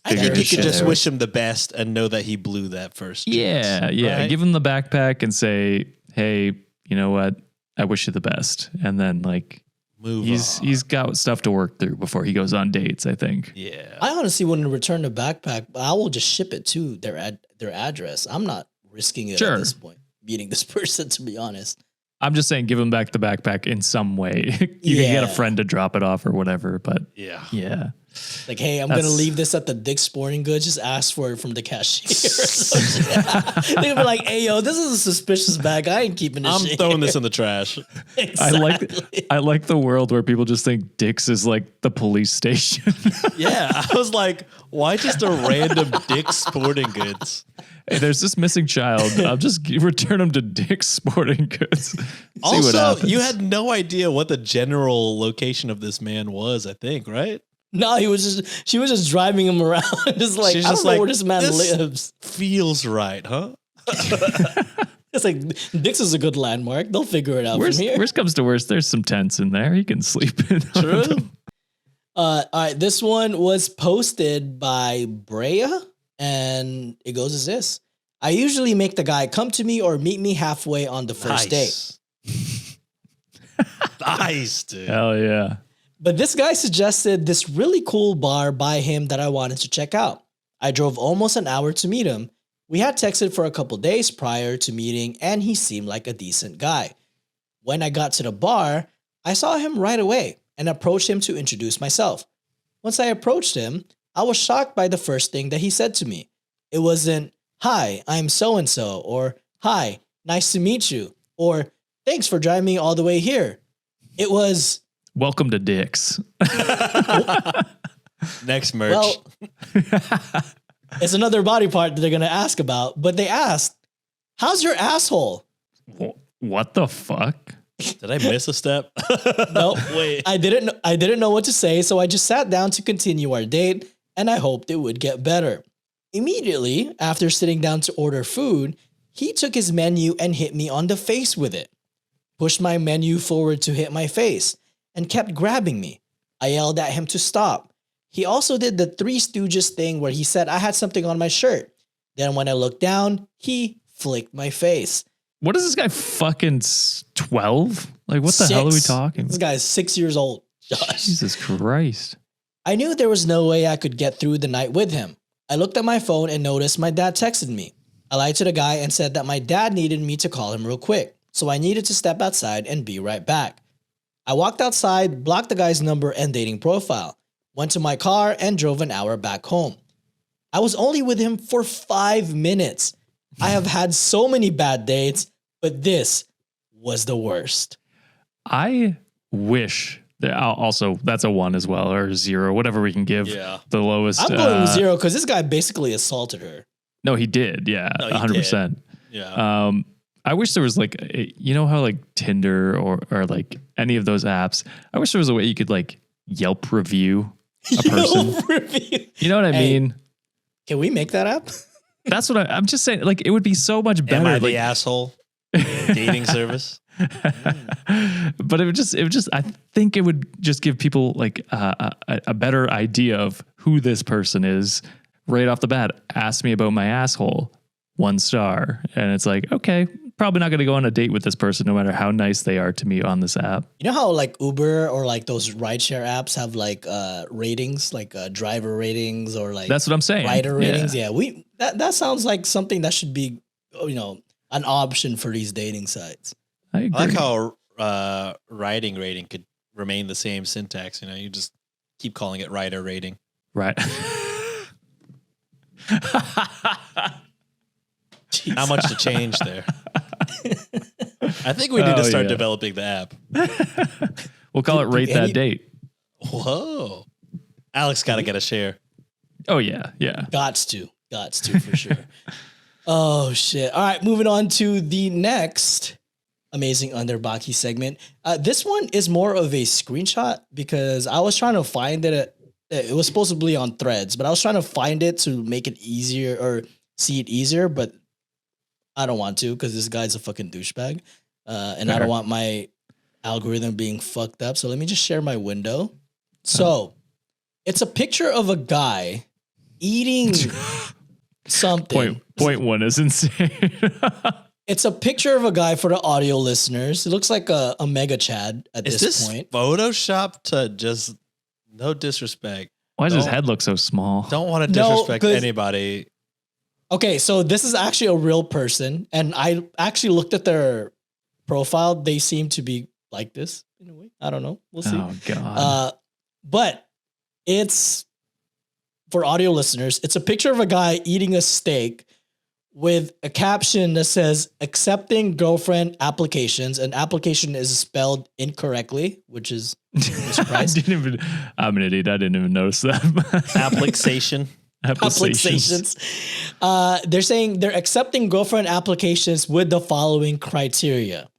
I think you could just out. wish him the best and know that he blew that first chance. Yeah. Right? Give him the backpack and say, hey, you know what? I wish you the best. And then like, he's got stuff to work through before he goes on dates, I think. Yeah. I honestly wouldn't return the backpack, but I will just ship it to their address. I'm not risking it at this point, meeting this person, to be honest. I'm just saying, give him back the backpack in some way. You can get a friend to drop it off or whatever, but yeah. Like, hey, I'm going to leave this at the Dick's Sporting Goods. Just ask for it from the cashier. They'll be like, hey, yo, this is a suspicious bag. I ain't keeping this shit. I'm throwing this in the trash. Exactly. I like the world where people just think Dick's is like the police station. Yeah. I was like, why just a random Dick's Sporting Goods? Hey, there's this missing child. I'll just return him to Dick's Sporting Goods. Also, you had no idea what the general location of this man was, I think, right? No, she was just driving him around. Just like, I don't know where this man lives. Feels right, huh? It's like, Dick's is a good landmark. They'll figure it out from here. Worst comes to worst, there's some tents in there. He can sleep in. True. All right, this one was posted by Brea, and it goes as this. I usually make the guy come to me or meet me halfway on the first date. Nice, dude. Hell yeah. But this guy suggested this really cool bar by him that I wanted to check out. I drove almost an hour to meet him, We had texted for a couple days prior to meeting, and he seemed like a decent guy. When I got to the bar, I saw him right away and approached him to introduce myself. Once I approached him, I was shocked by the first thing that he said to me. It wasn't, "Hi, I'm so-and-so," or "Hi, nice to meet you," or "Thanks for driving me all the way here." It was, "Welcome to Dick's." Next merch. well, it's another body part that they're going to ask about, but they asked, "How's your asshole?" What the fuck? Did I miss a step? No, Wait. I didn't know what to say, so I just sat down to continue our date, and I hoped it would get better. Immediately after sitting down to order food, he took his menu and hit me on the face with it. Pushed my menu forward to hit my face and kept grabbing me. I yelled at him to stop. He also did the Three Stooges thing where he said I had something on my shirt. Then when I looked down, he flicked my face. What is this guy, fucking 12? Like, what the hell are we talking This about? guy is 6 years old. Josh. Jesus Christ. I knew there was no way I could get through the night with him. I looked at my phone and noticed my dad texted me. I lied to the guy and said that my dad needed me to call him real quick, so I needed to step outside and be right back. I walked outside, blocked the guy's number and dating profile, went to my car, and drove an hour back home. I was only with him for 5 minutes. I have had so many bad dates, but this was the worst. I wish that also that's a 1 as well, or 0, whatever we can give. Yeah. The lowest. I'm going with 0 because this guy basically assaulted her. No, he did. Yeah. No, he 100%. Yeah. I wish there was like, you know how like Tinder or like any of those apps, I wish there was a way you could like Yelp review a person. Review. You know what I Hey. mean? Can we make that app? That's what I'm just saying. Like, it would be so much better. Am I like, the asshole? Dating service. but it would just, I think it would just give people like a better idea of who this person is right off the bat. Ask me about my asshole, 1 star. And it's like, okay, probably not going to go on a date with this person, no matter how nice they are to me on this app. You know how like Uber or like those rideshare apps have like ratings, like driver ratings or like That's what I'm saying. rider ratings? Yeah, that sounds like something that should be, you know, an option for these dating sites. I agree. I like how riding rating could remain the same syntax. You know, you just keep calling it rider rating. Right. How much to change there? I think we need to start developing the app. We'll call it Rate That any- Date. Whoa. Alex got to get a share. Oh, yeah. Yeah. Gots to for sure. Oh shit! All right, moving on to the next amazing Underbaki segment. This one is more of a screenshot because I was trying to find it. It was supposed to be on Threads, but I was trying to find it to make it easier or see it easier, but I don't want to because this guy's a fucking douchebag, and I don't want my algorithm being fucked up. So let me just share my window. So it's a picture of a guy eating something. Point 1 is insane. It's a picture of a guy for the audio listeners. It looks like a mega Chad at Is this this point. Photoshop to just, no disrespect. Why does his Don't- head look so small? Don't want to No, disrespect 'cause- anybody. Okay, so this is actually a real person, and I actually looked at their profile. They seem to be like this in a way. I don't know. We'll see. Oh, God. But it's for audio listeners. It's a picture of a guy eating a steak with a caption that says "accepting girlfriend applications," and application is spelled incorrectly, which is a surprise. I'm an idiot. I didn't even notice that. Application. Applications. They're saying they're accepting girlfriend applications with the following criteria.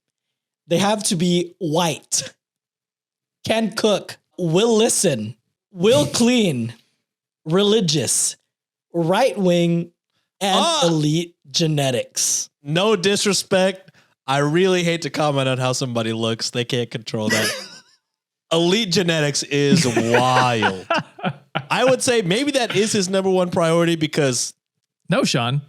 They have to be white, can cook, will listen, will clean, religious, right wing, and elite genetics. No disrespect. I really hate to comment on how somebody looks. They can't control that. Elite genetics is wild. I would say maybe that is his number 1 priority because No, Sean.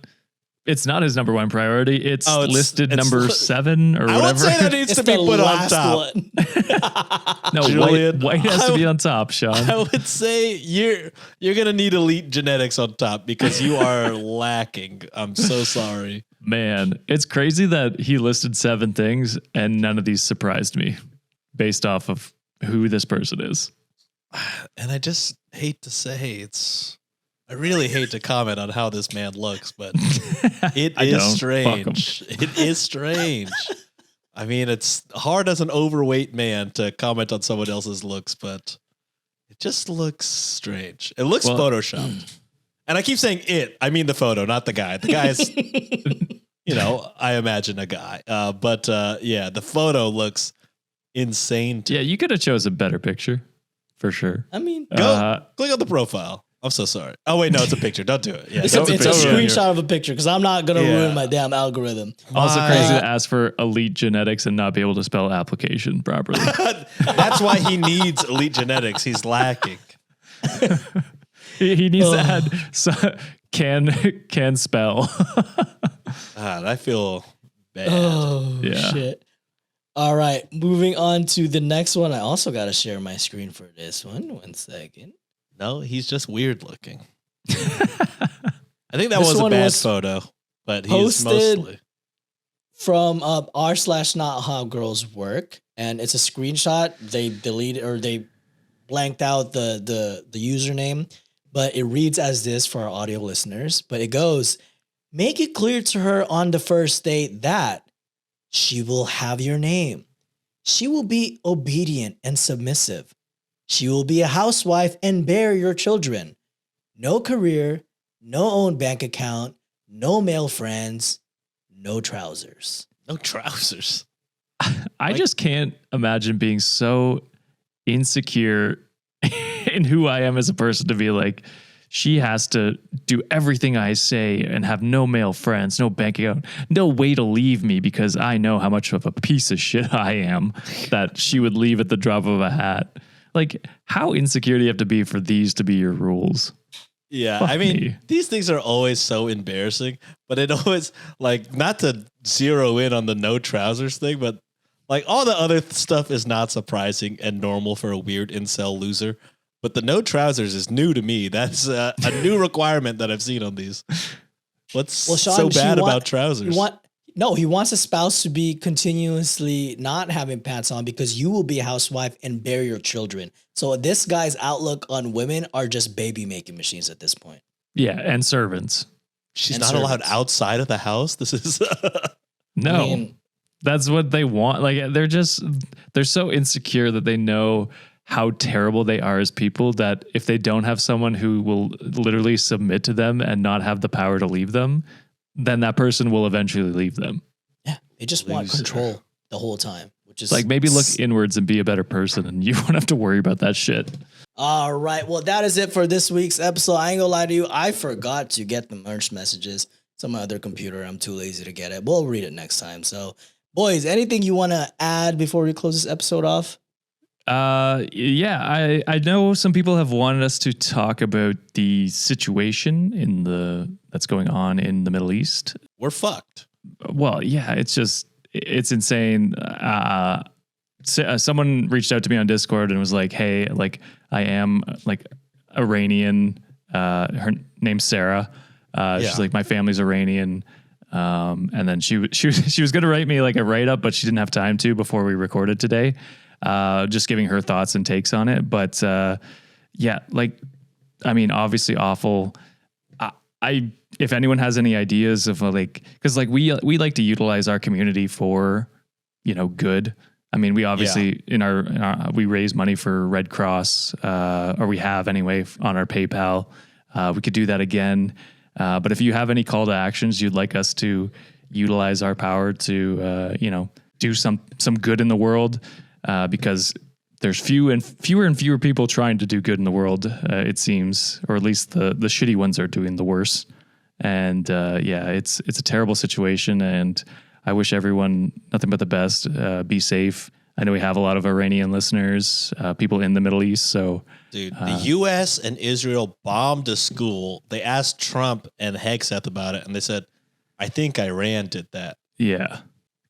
It's not his number one priority. It's, listed it's number 7 or I whatever. would say that needs to be put on top. No, Julian, white has to be on top, Sean. I would say you're gonna need elite genetics on top because you are lacking. I'm so sorry. Man, it's crazy that he listed 7 things and none of these surprised me based off of who this person is. And I just hate to say I really hate to comment on how this man looks, but it is strange. It is strange. I mean, it's hard as an overweight man to comment on someone else's looks, but it just looks strange. It looks photoshopped. And I keep saying it. I mean the photo, not the guy. The guy is, I imagine a guy. But the photo looks insane. Yeah, you could have chose a better picture, for sure. I mean, go click on the profile. I'm so sorry. Oh, wait, no, it's a picture. Don't do it. Yeah, it's a screenshot of a picture because I'm not going to ruin my damn algorithm. Also crazy to ask for elite genetics and not be able to spell application properly. That's why he needs elite genetics. He's lacking. He needs to add can spell. God, I feel bad. Oh, shit. All right, moving on to the next one. I also got to share my screen for this one. 1 second. No, he's just weird looking. I think that was a bad photo, but he's mostly from r/not how girls work, and it's a screenshot. They deleted or they blanked out the username, but it reads as this for our audio listeners. But it goes, make it clear to her on the first date that she will have your name. She will be obedient and submissive. She will be a housewife and bear your children. No career, no own bank account, no male friends, no trousers. No trousers. I just can't imagine being so insecure in who I am as a person to be like, she has to do everything I say and have no male friends, no bank account, no way to leave me because I know how much of a piece of shit I am that she would leave at the drop of a hat. Like, how insecure do you have to be for these to be your rules? Yeah, I mean, these things are always so embarrassing, but it always, like, not to zero in on the no trousers thing, but, like, all the other stuff is not surprising and normal for a weird incel loser. But the no trousers is new to me. That's a new requirement that I've seen on these. What's so bad about trousers? He wants a spouse to be continuously not having pants on because you will be a housewife and bear your children. So this guy's outlook on women are just baby making machines at this point. Yeah, and servants. She's not allowed outside of the house. This is no. That's what they want. Like they're so insecure that they know how terrible they are as people that if they don't have someone who will literally submit to them and not have the power to leave them, then that person will eventually leave them. Yeah, they just want control the whole time, which is like maybe look inwards and be a better person and you won't have to worry about that shit. All right. Well, that is it for this week's episode. I ain't gonna lie to you. I forgot to get the merch messages. It's on my other computer. I'm too lazy to get it. We'll read it next time. So, boys, anything you want to add before we close this episode off? Yeah, I know some people have wanted us to talk about the situation that's going on in the Middle East. We're fucked. Well, yeah, it's insane. Someone reached out to me on Discord and was like, "Hey, like I am like Iranian. Her name's Sarah. She's like my family's Iranian." And then she was going to write me like a write up, but she didn't have time to before we recorded today. Just giving her thoughts and takes on it. But yeah, like, I mean, obviously awful. If anyone has any ideas of like, cause like we like to utilize our community for, good. I mean, we obviously we raise money for Red Cross, or we have anyway on our PayPal. We could do that again. But if you have any call to actions, you'd like us to utilize our power to, do some good in the world, because there's fewer and fewer people trying to do good in the world, it seems, or at least the shitty ones are doing the worst. And it's a terrible situation, and I wish everyone nothing but the best. Be safe. I know we have a lot of Iranian listeners, people in the Middle East. So, dude, the U.S. and Israel bombed a school. They asked Trump and Hegseth about it, and they said, I think Iran did that. Yeah.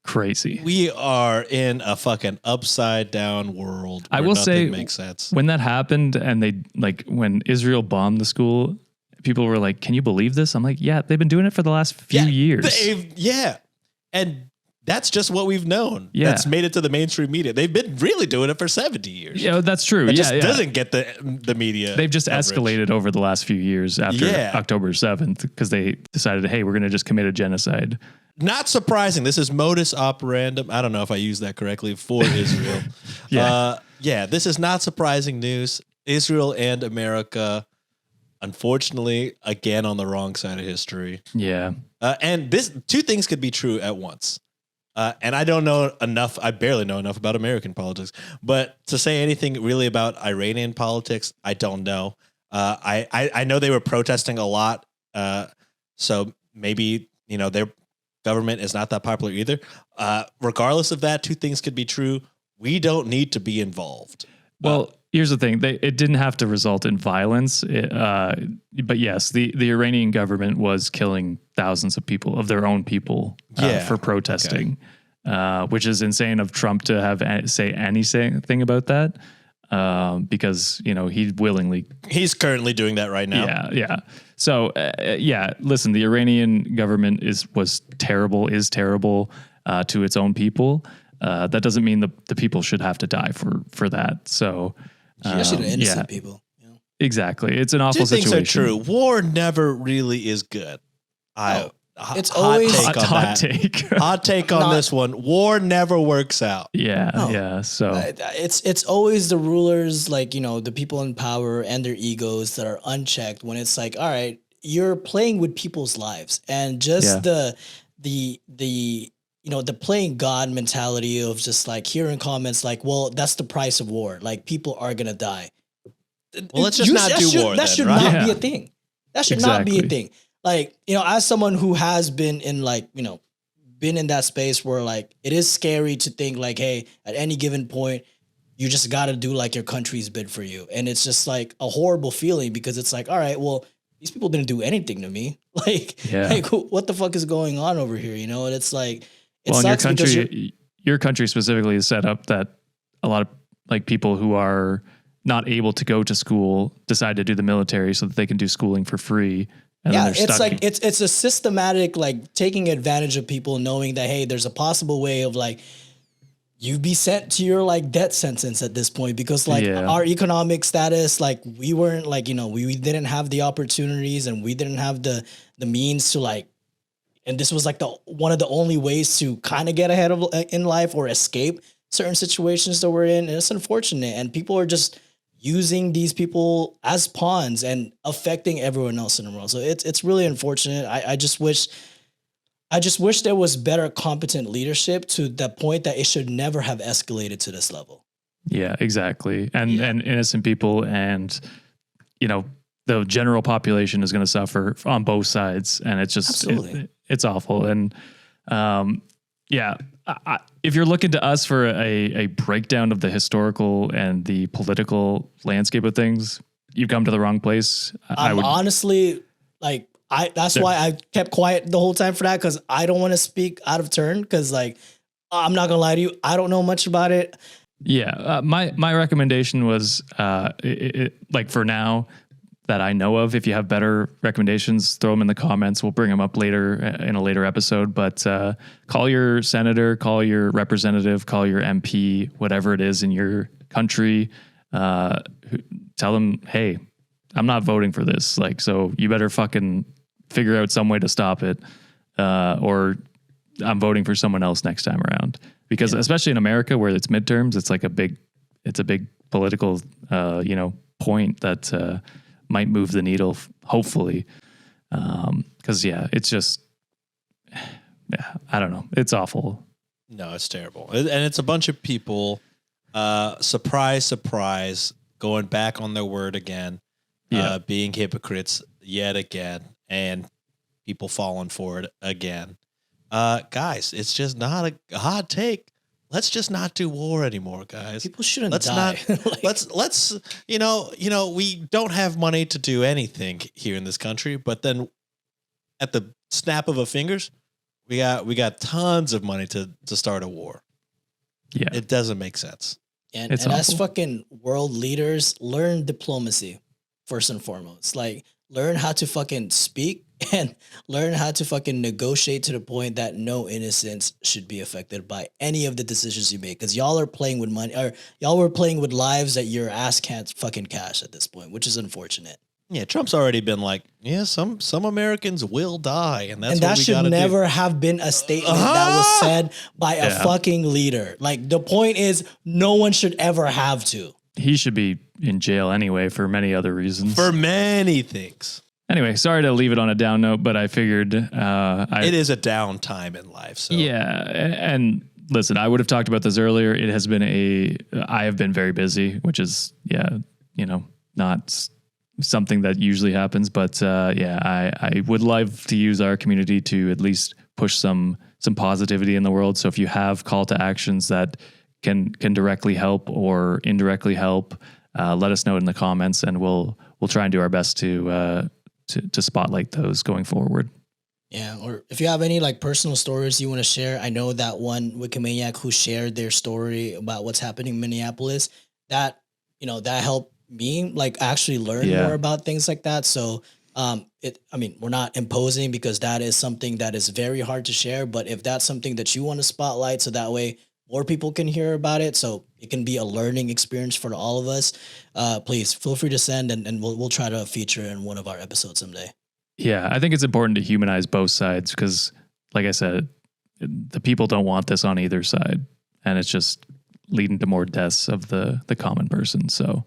Crazy. We are in a fucking upside down world. I where will nothing say makes sense. when that happened and they like when Israel bombed the school, people were like, "Can you believe this?" I'm like, "Yeah, they've been doing it for the last few years." And that's just what we've known. Yeah. That's made it to the mainstream media. They've been really doing it for 70 years. Yeah, that's true. It yeah, just yeah. doesn't get the media. They've just coverage. escalated over the last few years after October 7th because they decided, hey, we're going to just commit a genocide. Not surprising. This is modus operandum. I don't know if I used that correctly for Israel. This is not surprising news. Israel and America, unfortunately, again on the wrong side of history. Yeah. And this two things could be true at once. And I don't know enough. I barely know enough about American politics, but to say anything really about Iranian politics, I don't know. I know they were protesting a lot. So maybe, their government is not that popular either. Regardless of that, two things could be true. We don't need to be involved. Well, here's the thing. It didn't have to result in violence. But yes, the Iranian government was killing thousands of people, of their own people, for protesting, which is insane of Trump to have say anything about that. Because, he's currently doing that right now. Yeah. So, listen, the Iranian government is terrible to its own people. That doesn't mean the people should have to die for that. So, especially the innocent people. Exactly. It's an awful Two things situation. are true. War never really is good. It's always hot take. Hot take on this one. War never works out. Yeah. So it's always the rulers, the people in power and their egos that are unchecked when it's like, all right, you're playing with people's lives and just the playing God mentality of just like hearing comments like, well, that's the price of war. Like people are going to die. Well, let's just not do war. That should not be a thing. That should not be a thing. Like, as someone who has been in been in that space where like, it is scary to think like, hey, at any given point, you just got to do like your country's bid for you. And it's just like a horrible feeling because it's like, all right, well, these people didn't do anything to me. Like what the fuck is going on over here? And it's like, it sucks your country specifically is set up that a lot of like people who are not able to go to school decide to do the military so that they can do schooling for free. And it's like it's a systematic like taking advantage of people knowing that, hey, there's a possible way of like you'd be sent to your like death sentence at this point because like our economic status, like we weren't like, we didn't have the opportunities and we didn't have the means to like, and this was like one of the only ways to kind of get ahead of in life or escape certain situations that we're in. And it's unfortunate. And people are just using these people as pawns and affecting everyone else in the world. So it's really unfortunate. I just wish there was better competent leadership to the point that it should never have escalated to this level. Yeah, exactly. And innocent people and, the general population is going to suffer on both sides. And it's just, it's awful. And, if you're looking to us for a breakdown of the historical and the political landscape of things, you've come to the wrong place. I would honestly like, that's why I kept quiet the whole time for that. Cause I don't want to speak out of turn. Cause like, I'm not gonna lie to you. I don't know much about it. Yeah. My recommendation was, like for now that I know of, if you have better recommendations, throw them in the comments. We'll bring them up later in a later episode, but, call your senator, call your representative, call your MP, whatever it is in your country, tell them, hey, I'm not voting for this. Like, so you better fucking figure out some way to stop it. Or I'm voting for someone else next time around, because especially in America where it's midterms, it's like a big political, point that, might move the needle, hopefully. Cause it's just, I don't know. It's awful. No, it's terrible. And it's a bunch of people, surprise, going back on their word again, being hypocrites yet again, and people falling for it again. Guys, it's just not a hot take. Let's just not do war anymore, guys. People shouldn't die. Let's we don't have money to do anything here in this country, but then at the snap of a fingers, We got tons of money to start a war. Yeah. It doesn't make sense. And It's as awful. fucking world leaders, learn diplomacy first and foremost. Like, learn how to fucking speak and learn how to fucking negotiate to the point that no innocents should be affected by any of the decisions you make. Because y'all are playing with money, or y'all were playing with lives that your ass can't fucking cash at this point, which is unfortunate. Yeah, Trump's already been like, yeah, some Americans will die, and that's And what that we should gotta never have been a statement that was said by a Yeah. fucking leader. Like, the point is, no one should ever have to. He should be in jail anyway for many other reasons. do. For many things. Anyway, sorry to leave it on a down note, but I figured It is a downtime in life. So Yeah, and listen, I would have talked about this earlier. It has been I have been very busy, which is not something that usually happens, but I would love to use our community to at least push some positivity in the world. So if you have call to actions that can directly help or indirectly help, let us know in the comments, and we'll try and do our best to spotlight those going forward. Yeah, or if you have any like personal stories you want to share, I know that one Wikimaniac who shared their story about what's happening in Minneapolis, that helped me like actually learn more about things like that. So we're not imposing, because that is something that is very hard to share, but if that's something that you want to spotlight, so that way more people can hear about it, so it can be a learning experience for all of us, please feel free to send, and we'll try to feature in one of our episodes someday. Yeah, I think it's important to humanize both sides because, like I said, the people don't want this on either side, and it's just leading to more deaths of the common person. So,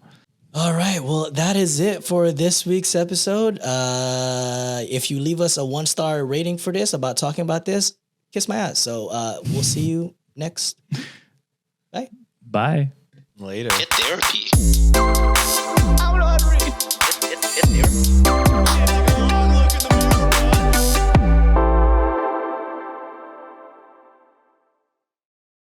all right, well, that is it for this week's episode. If you leave us a 1-star rating for this, about talking about this, kiss my ass. So we'll see you next. Bye. bye. later. Get therapy. It's therapy.